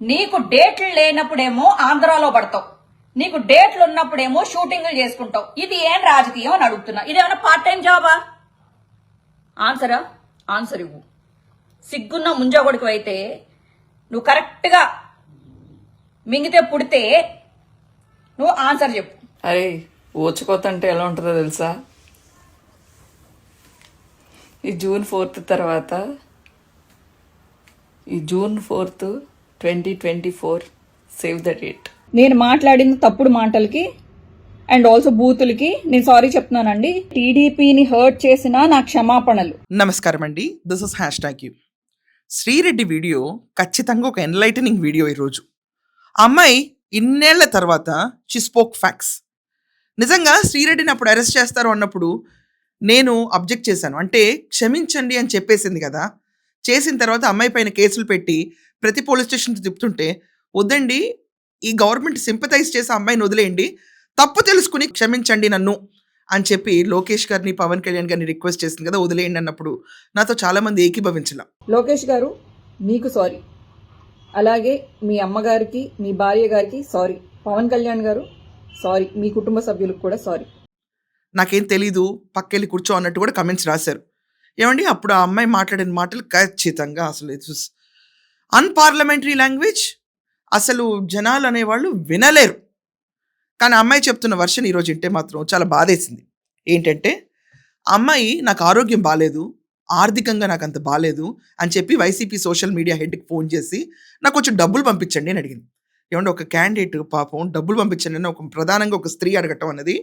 నీకు డేట్లు లేనప్పుడేమో ఆంధ్రాలో పడతావు, నీకు డేట్లు ఉన్నప్పుడేమో షూటింగ్లు చేసుకుంటావు. ఇది ఏం రాజకీయం అని అడుగుతున్నా. ఇదేమన్నా పార్ట్ టైం జాబా? ఆన్సర్ ఇవ్వు. సిగ్గున్న ముంజాగొడుకు అయితే నువ్వు కరెక్ట్గా మింగితే పుడితే నువ్వు ఆన్సర్ చెప్పు. అరే ఊచుకోత అంటే ఎలా ఉంటుందో తెలుసా? ఈ జూన్ 4 తర్వాత, ఈ జూన్ 4, 2024 సేవ్ ద డేట్. నేను మాట్లాడిన తప్పుడు మాటలకి అండ్ ఆల్సో బూతులకి నేను సారీ చెప్తున్నానండి. టీడీపీని హర్ట్ చేసిన నా క్షమాపణలు. నమస్కారం అండి, this is #you. Sri Reddy video ఖచ్చితంగా ఒక ఎన్లైటనింగ్ వీడియో. ఈరోజు ఆ అమ్మాయి ఇన్నేళ్ల తర్వాత షీ స్పోక్ ఫ్యాక్ట్స్. నిజంగా శ్రీరెడ్డిని అప్పుడు అరెస్ట్ చేస్తారు అన్నప్పుడు నేను అబ్జెక్ట్ చేశాను. అంటే క్షమించండి అని చెప్పేసింది కదా. చేసిన తర్వాత అమ్మాయి పైన కేసులు పెట్టి ప్రతి పోలీస్ స్టేషన్కి తిప్పుతుంటే, వద్దండి ఈ గవర్నమెంట్ సింపథైజ్ చేసి అమ్మాయిని వదిలేయండి, తప్పు తెలుసుకుని క్షమించండి నన్ను అని చెప్పి లోకేష్ గారిని, పవన్ కళ్యాణ్ గారిని రిక్వెస్ట్ చేసింది కదా, వదిలేయండి అన్నప్పుడు నాతో చాలామంది ఏకీభవించలా. లోకేష్ గారు మీకు సారీ, అలాగే మీ అమ్మగారికి, మీ భార్య గారికి సారీ, పవన్ కళ్యాణ్ గారు సారీ, మీ కుటుంబ సభ్యులకు కూడా సారీ. నాకేం తెలీదు, పక్కెళ్ళి కూర్చో అన్నట్టు కూడా కమెంట్స్ రాశారు. ఏమండి అప్పుడు ఆ అమ్మాయి మాట్లాడిన మాటలు ఖచ్చితంగా అసలు ఇట్స్ అన్పార్లమెంటరీ లాంగ్వేజ్. అసలు జనాలు అనేవాళ్ళు వినలేరు. కానీ అమ్మాయి చెప్తున్న వర్షన్ ఈరోజు వింటే మాత్రం చాలా బాధేసింది. ఏంటంటే అమ్మాయి నాకు ఆరోగ్యం బాగాలేదు, ఆర్థికంగా నాకు అంత బాగాలేదు అని చెప్పి వైసీపీ సోషల్ మీడియా హెడ్కి ఫోన్ చేసి నాకు కొంచెం డబ్బులు పంపించండి అని అడిగింది. ఏమంటే ఒక క్యాండిడేట్ పాపం డబ్బులు పంపించండి అని ప్రధానంగా ఒక స్త్రీ అడగటం అన్నది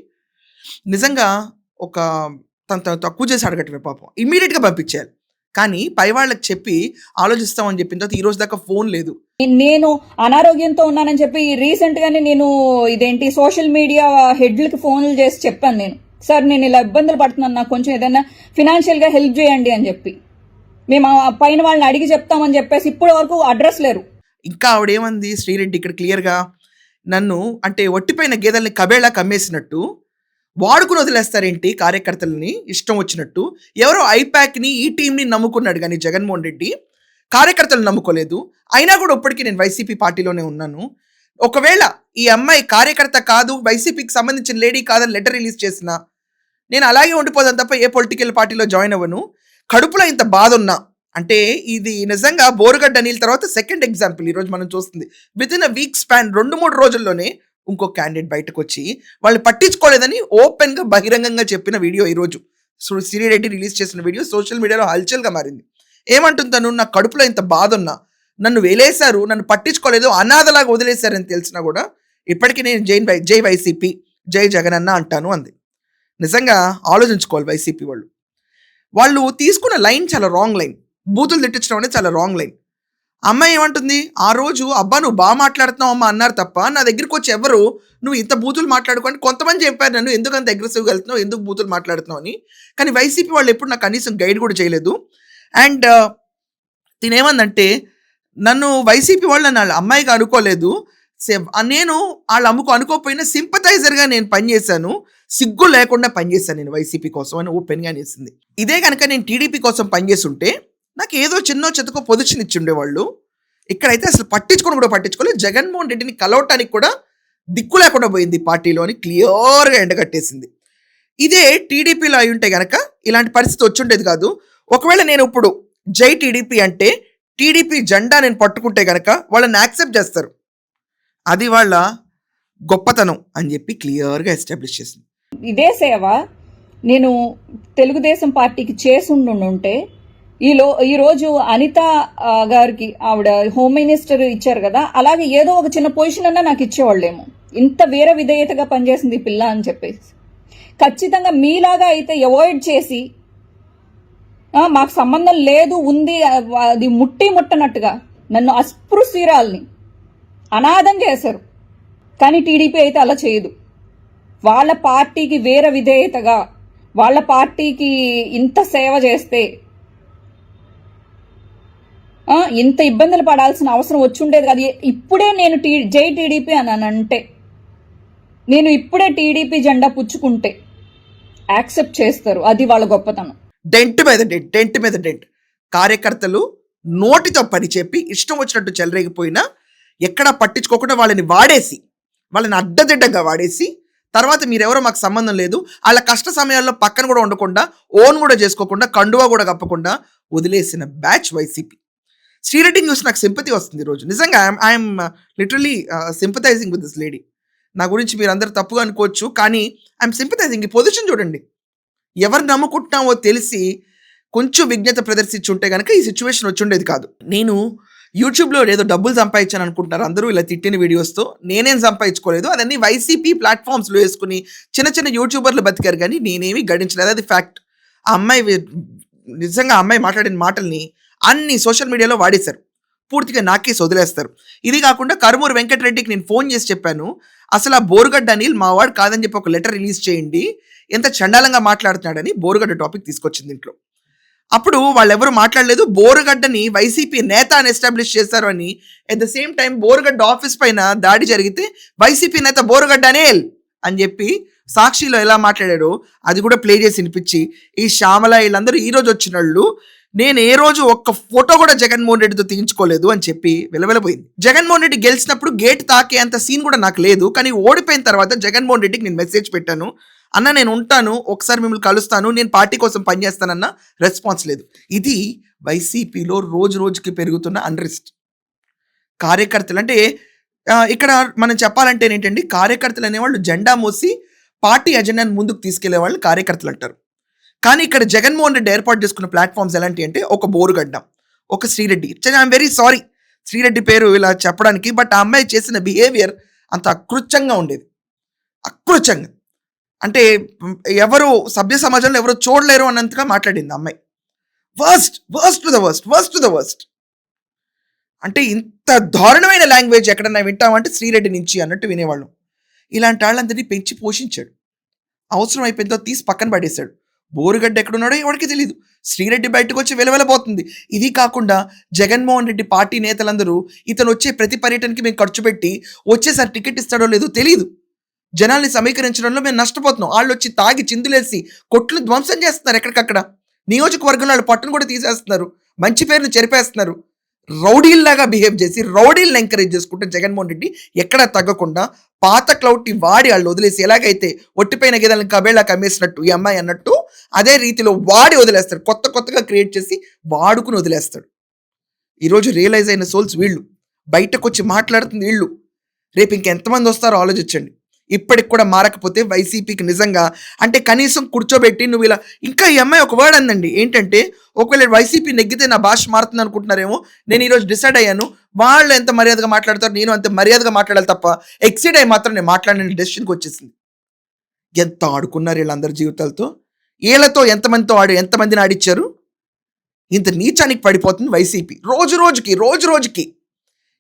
నిజంగా ఒక తన తక్కువ చేసి అడగటమే. పాపం ఇమ్మీడియట్గా పంపించేయాలి. కానీ పై వాళ్ళకి చెప్పి ఆలోచిస్తామని చెప్పిన తర్వాత ఈ రోజు దాకా ఫోన్ లేదు. నేను అనారోగ్యంతో ఉన్నానని చెప్పి రీసెంట్ గానే నేను ఇదేంటి సోషల్ మీడియా హెడ్లకి ఫోన్లు చేసి చెప్పాను. నేను సార్ నేను ఇలా ఇబ్బందులు పడుతున్నాను, నాకు కొంచెం ఏదైనా ఫినాన్షియల్ గా హెల్ప్ చేయండి అని చెప్పి మేము పైన వాళ్ళని అడిగి చెప్తామని చెప్పేసి ఇప్పటి వరకు అడ్రస్ లేరు. ఇంకా ఆవిడేమంది శ్రీరెడ్డి ఇక్కడ క్లియర్గా, నన్ను అంటే ఒట్టిపోయిన గేదెల్ని కబేళా కమ్మేసినట్టు వాడుకుని వదిలేస్తారేంటి కార్యకర్తలని ఇష్టం వచ్చినట్టు. ఎవరో ఐపాక్ని ఈ టీంని నమ్ముకున్నాడు కానీ జగన్మోహన్ రెడ్డి కార్యకర్తలు నమ్ముకోలేదు. అయినా కూడా ఇప్పటికీ నేను వైసీపీ పార్టీలోనే ఉన్నాను. ఒకవేళ ఈ అమ్మాయి కార్యకర్త కాదు, వైసీపీకి సంబంధించిన లేడీ కాదని లెటర్ రిలీజ్ చేసినా నేను అలాగే ఉండిపోదాను తప్ప ఏ పొలిటికల్ పార్టీలో జాయిన్ అవ్వను. కడుపులో ఇంత బాధ ఉన్నా అంటే ఇది నిజంగా బోరుగడ్డ నీళ్ళ తర్వాత సెకండ్ ఎగ్జాంపుల్ ఈరోజు మనం చూస్తుంది. With in a week span 2-3 రోజుల్లోనే ఇంకో క్యాండిడేట్ బయటకు వచ్చి వాళ్ళు పట్టించుకోలేదని ఓపెన్గా బహిరంగంగా చెప్పిన వీడియో ఈరోజు శ్రీరెడ్డి రిలీజ్ చేసిన వీడియో సోషల్ మీడియాలో హల్చల్గా మారింది. ఏమంటుంది తను, నా కడుపులో ఇంత బాధ ఉన్నా, నన్ను వేలేశారు, నన్ను పట్టించుకోలేదు, అనాథలాగా వదిలేశారని తెలిసినా కూడా ఇప్పటికీ నేను జై వైసీపీ, జై జగన్ అన్న అంటాను అంది. నిజంగా ఆలోచించుకోవాలి వైసీపీ వాళ్ళు తీసుకున్న లైన్ చాలా రాంగ్ లైన్. బూతులు తిట్టించడం అనేది చాలా రాంగ్ లైన్. అమ్మాయి ఏమంటుంది, ఆ రోజు అబ్బా నువ్వు బాగా మాట్లాడుతున్నావు అమ్మ అన్నారు తప్ప నా దగ్గరికి వచ్చి ఎవరు నువ్వు ఇంత బూతులు మాట్లాడుకోండి. కొంతమంది చెప్పారు నన్ను ఎందుకు అంత అగ్రెసివ్గా వెళ్తున్నావు, ఎందుకు బూతులు మాట్లాడుతున్నావు అని. కానీ వైసీపీ వాళ్ళు ఎప్పుడు నాకు కనీసం గైడ్ కూడా చేయలేదు. అండ్ తినేమందంటే నన్ను వైసీపీ వాళ్ళు నన్ను అమ్మాయిగా అనుకోలేదు, నేను వాళ్ళ అనుకోకపోయినా సింపథైజర్గా నేను పనిచేశాను, సిగ్గు లేకుండా పనిచేశాను నేను వైసీపీ కోసం అని ఓపెన్గా అనేసింది. ఇదే కనుక నేను టీడీపీ కోసం పనిచేస్తుంటే నాకు ఏదో చిన్నో చెతకో పొజిషన్ ఇచ్చి ఉండేవాళ్ళు. ఇక్కడైతే అసలు కూడా పట్టించుకోలేదు. జగన్మోహన్ రెడ్డిని కలవటానికి కూడా దిక్కు లేకుండా పోయింది పార్టీలో అని క్లియర్గా ఎండగట్టేసింది. ఇదే టీడీపీలో అయి ఉంటే గనక ఇలాంటి పరిస్థితి వచ్చుండేది కాదు. ఒకవేళ నేను ఇప్పుడు జై టీడీపీ అంటే టీడీపీ జెండా నేను పట్టుకుంటే గనక వాళ్ళని యాక్సెప్ట్ చేస్తారు, అది వాళ్ళ గొప్పతనం అని చెప్పి క్లియర్గా ఎస్టాబ్లిష్ చేసింది. ఇదే సేవ నేను తెలుగుదేశం పార్టీకి చేసుండుంటే ఈరోజు అనిత గారికి ఆవిడ హోమ్ మినిస్టర్ ఇచ్చారు కదా, అలాగే ఏదో ఒక చిన్న పొజిషన్ అన్నా నాకు ఇచ్చేవాళ్ళేమో. ఇంత వేరే విధేయతగా పనిచేసింది ఈ పిల్ల అని చెప్పేసి. ఖచ్చితంగా మీలాగా అయితే అవాయిడ్ చేసి మాకు సంబంధం లేదు ఉంది అది ముట్టనట్టుగా నన్ను అస్పృశ్యురాల్ని అనాథం చేశారు. కానీ టీడీపీ అయితే అలా చేయదు. వాళ్ళ పార్టీకి వేరే విధేయతగా, వాళ్ళ పార్టీకి ఇంత సేవ చేస్తే ఇంత ఇబ్బందులు పడాల్సిన అవసరం వచ్చుండేది కాదు. ఇప్పుడే నేను జై టీడీపీ అని అంటే, నేను ఇప్పుడే టీడీపీ జెండా పుచ్చుకుంటే యాక్సెప్ట్ చేస్తారు, అది వాళ్ళ గొప్పతనం. డెంట్ మీద డెంట్ కార్యకర్తలు నోటితో పని చెప్పి ఇష్టం వచ్చినట్టు చెలరేగిపోయినా ఎక్కడా పట్టించుకోకుండా వాళ్ళని వాడేసి, వాళ్ళని అడ్డదిడ్డంగా వాడేసి, తర్వాత మీరెవరో మాకు సంబంధం లేదు, వాళ్ళ కష్ట సమయాల్లో పక్కన కూడా ఉండకుండా, ఓన్ కూడా చేసుకోకుండా, కండువా కూడా కప్పకుండా వదిలేసిన బ్యాచ్ వైసీపీ. శ్రీరెడ్డిని చూసి నాకు సింపతి వస్తుంది ఈరోజు. నిజంగా I'm literally sympathising with this lady. నా గురించి మీరు అందరు తప్పుగా అనుకోవచ్చు, కానీ ఐఎమ్ సింపథైజింగ్. ఈ పొజిషన్ చూడండి. ఎవరు నమ్ముకుంటున్నామో తెలిసి కొంచెం విజ్ఞత ప్రదర్శించి ఉంటే కనుక ఈ సిచ్యువేషన్ వచ్చి ఉండేది కాదు. నేను యూట్యూబ్లో ఏదో డబ్బులు సంపాదించాను అనుకుంటున్నారు అందరూ ఇలా తిట్టిన వీడియోస్తో. నేనేం సంపాదించుకోలేదు. అదన్నీ వైసీపీ ప్లాట్ఫామ్స్లో వేసుకుని చిన్న చిన్న యూట్యూబర్లు బతికారు, కానీ నేనేమీ గడించలేదు. అది ఫ్యాక్ట్. ఆ అమ్మాయి నిజంగా ఆ అమ్మాయి మాట్లాడిన మాటల్ని అన్ని సోషల్ మీడియాలో వాడేశారు. పూర్తిగా నాకేసి వదిలేస్తారు. ఇది కాకుండా కరుమూరు వెంకటరెడ్డికి నేను ఫోన్ చేసి చెప్పాను, అసలు ఆ బోరుగడ్డ అనిల్ మావాడు కాదని చెప్పి ఒక లెటర్ రిలీజ్ చేయండి, ఎంత చండాలంగా మాట్లాడుతున్నాడని బోరుగడ్డ టాపిక్ తీసుకొచ్చింది ఇంట్లో. అప్పుడు వాళ్ళెవరూ మాట్లాడలేదు. బోరుగడ్డని వైసీపీ నేత అని ఎస్టాబ్లిష్ చేశారు అని. At the same time Borugadda office పైన దాడి జరిగితే వైసీపీ నేత బోరుగడ్డ అనిల్ అని చెప్పి సాక్షిలో ఎలా మాట్లాడాడో అది కూడా ప్లే చేసి వినిపించి, ఈ శ్యామల వీళ్ళందరూ ఈ రోజు వచ్చిన వాళ్ళు నేను ఏ రోజు ఒక్క ఫోటో కూడా జగన్మోహన్ రెడ్డితో తీయించుకోలేదు అని చెప్పి వెలవెలపోయింది. జగన్మోహన్ రెడ్డి గెలిచినప్పుడు గేట్ తాకే అంత సీన్ కూడా నాకు లేదు, కానీ ఓడిపోయిన తర్వాత జగన్మోహన్ రెడ్డికి నేను మెసేజ్ పెట్టాను, అన్న నేను ఉంటాను, ఒకసారి మిమ్మల్ని కలుస్తాను, నేను పార్టీ కోసం పనిచేస్తానన్న రెస్పాన్స్ లేదు. ఇది వైసీపీలో రోజు రోజుకి పెరుగుతున్న అన్రెస్ట్. కార్యకర్తలు అంటే ఇక్కడ మనం చెప్పాలంటే ఏంటండి, కార్యకర్తలు అనేవాళ్ళు జెండా మోసి పార్టీ ఎజెండాను ముందుకు తీసుకెళ్లే వాళ్ళు కార్యకర్తలు అంటారు. కానీ ఇక్కడ జగన్మోహన్ రెడ్డి ఏర్పాటు చేసుకున్న ప్లాట్ఫామ్స్ ఎలాంటి అంటే ఒక బోరుగడ్డ, ఒక Sri Reddy. I'm very sorry Sri Reddy పేరు ఇలా చెప్పడానికి, బట్ ఆ అమ్మాయి చేసిన బిహేవియర్ అంత అకృత్యంగా ఉండేది. అకృత్యంగా అంటే ఎవరు సభ్య సమాజంలో ఎవరు చూడలేరు అన్నంతగా మాట్లాడింది అమ్మాయి. Worst to the worst. అంటే ఇంత దారుణమైన లాంగ్వేజ్ ఎక్కడన్నా వింటామంటే శ్రీరెడ్డి నుంచి అన్నట్టు వినేవాళ్ళం. ఇలాంటి వాళ్ళందరినీ పెంచి పోషించాడు. అవసరం అయిపోయిందో తీసి పక్కన పడేశాడు. బోరుగడ్డ ఎక్కడున్నాడో ఎవరికి తెలియదు. శ్రీరెడ్డి బయటకు వచ్చి వెలవెలబోతుంది. ఇది కాకుండా జగన్మోహన్ రెడ్డి పార్టీ నేతలందరూ ఇతను వచ్చే ప్రతి పర్యటనకి మేము ఖర్చు పెట్టి వచ్చేసారి టికెట్ ఇస్తాడో లేదో తెలియదు, జనాల్ని సమీకరించడంలో మేము నష్టపోతున్నాం. వాళ్ళు వచ్చి తాగి చిందులేసి కొట్లు ధ్వంసం చేస్తున్నారు. ఎక్కడికక్కడ నియోజకవర్గంలో వాళ్ళు పట్టును కూడా తీసేస్తున్నారు, మంచి పేరును చెరిపేస్తున్నారు. రౌడీల్లాగా బిహేవ్ చేసి రౌడీలను ఎంకరేజ్ చేసుకుంటే జగన్మోహన్ రెడ్డి ఎక్కడా తగ్గకుండా పాత క్లౌడ్ని వాడి వాళ్ళు వదిలేసి, ఎలాగైతే ఒట్టిపోయిన గేదెలను కబేళా కమ్మేసినట్టు ఈ అమ్మాయి అన్నట్టు అదే రీతిలో వాడి వదిలేస్తాడు. కొత్తగా క్రియేట్ చేసి వాడుకుని వదిలేస్తాడు. ఈరోజు రియలైజ్ అయిన సోల్స్ వీళ్ళు, బయటకు వచ్చి మాట్లాడుతుంది వీళ్ళు. రేపు ఇంకెంతమంది వస్తారో ఆలోచించండి. ఇప్పటికి కూడా మారకపోతే వైసీపీకి నిజంగా అంటే కనీసం కూర్చోబెట్టి నువ్వు ఇలా, ఇంకా ఈ అమ్మాయి ఒక వర్డ్ అందండి ఏంటంటే, ఒకవేళ వైసీపీ నెగ్గితే నా భాష మారుతుంది అనుకుంటున్నారేమో, నేను ఈరోజు డిసైడ్ అయ్యాను వాళ్ళు ఎంత మర్యాదగా మాట్లాడతారు నేను అంత మర్యాదగా మాట్లాడాలి తప్ప ఎక్సైడ్ అయ్యి మాత్రం నేను మాట్లాడిన డెసిషన్కి వచ్చేసింది. ఎంత ఆడుకున్నారు వీళ్ళందరి జీవితాలతో, వీళ్ళతో ఎంతమందితో ఎంతమందిని ఆడిచ్చారు. ఇంత నీచానికి పడిపోతుంది వైసీపీ. రోజు రోజుకి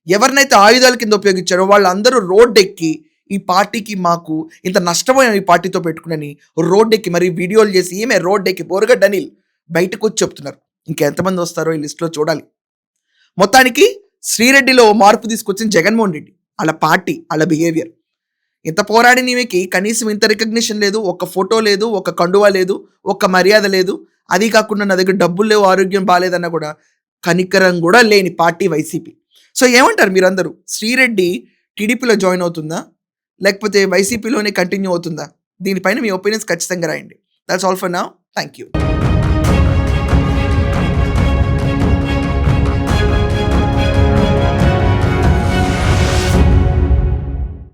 ఎవరినైతే ఆయుధాల కింద ఉపయోగించారో వాళ్ళందరూ రోడ్డెక్కి ఈ పార్టీకి మాకు ఇంత నష్టపోయాం ఈ పార్టీతో పెట్టుకుని రోడ్డెక్కి మరి వీడియోలు చేసి ఏమే రోడ్డెక్కి బోరుగడ్డ అనిల్ బయటకు వచ్చి చెప్తున్నారు. ఇంకెంతమంది వస్తారో ఈ లిస్టులో చూడాలి. మొత్తానికి శ్రీరెడ్డిలో మార్పు తీసుకొచ్చిన జగన్మోహన్ రెడ్డి, వాళ్ళ పార్టీ, వాళ్ళ బిహేవియర్. ఇంత పోరాడిన ఈమెకి కనీసం ఇంత రికగ్నిషన్ లేదు, ఒక ఫోటో లేదు, ఒక కండువా లేదు, ఒక మర్యాద లేదు. అది కాకుండా నా దగ్గర డబ్బులు లేవు, ఆరోగ్యం బాగాలేదన్న కూడా కనికరం కూడా లేని పార్టీ వైసీపీ. సో ఏమంటారు మీరందరూ, శ్రీరెడ్డి టీడీపీలో జాయిన్ అవుతుందా లేకపోతే వైసీపీలోనే కంటిన్యూ అవుతుందా? దీనిపైన మీ ఒపీనియన్స్ ఖచ్చితంగా రాయండి. That's all for now. Thank you.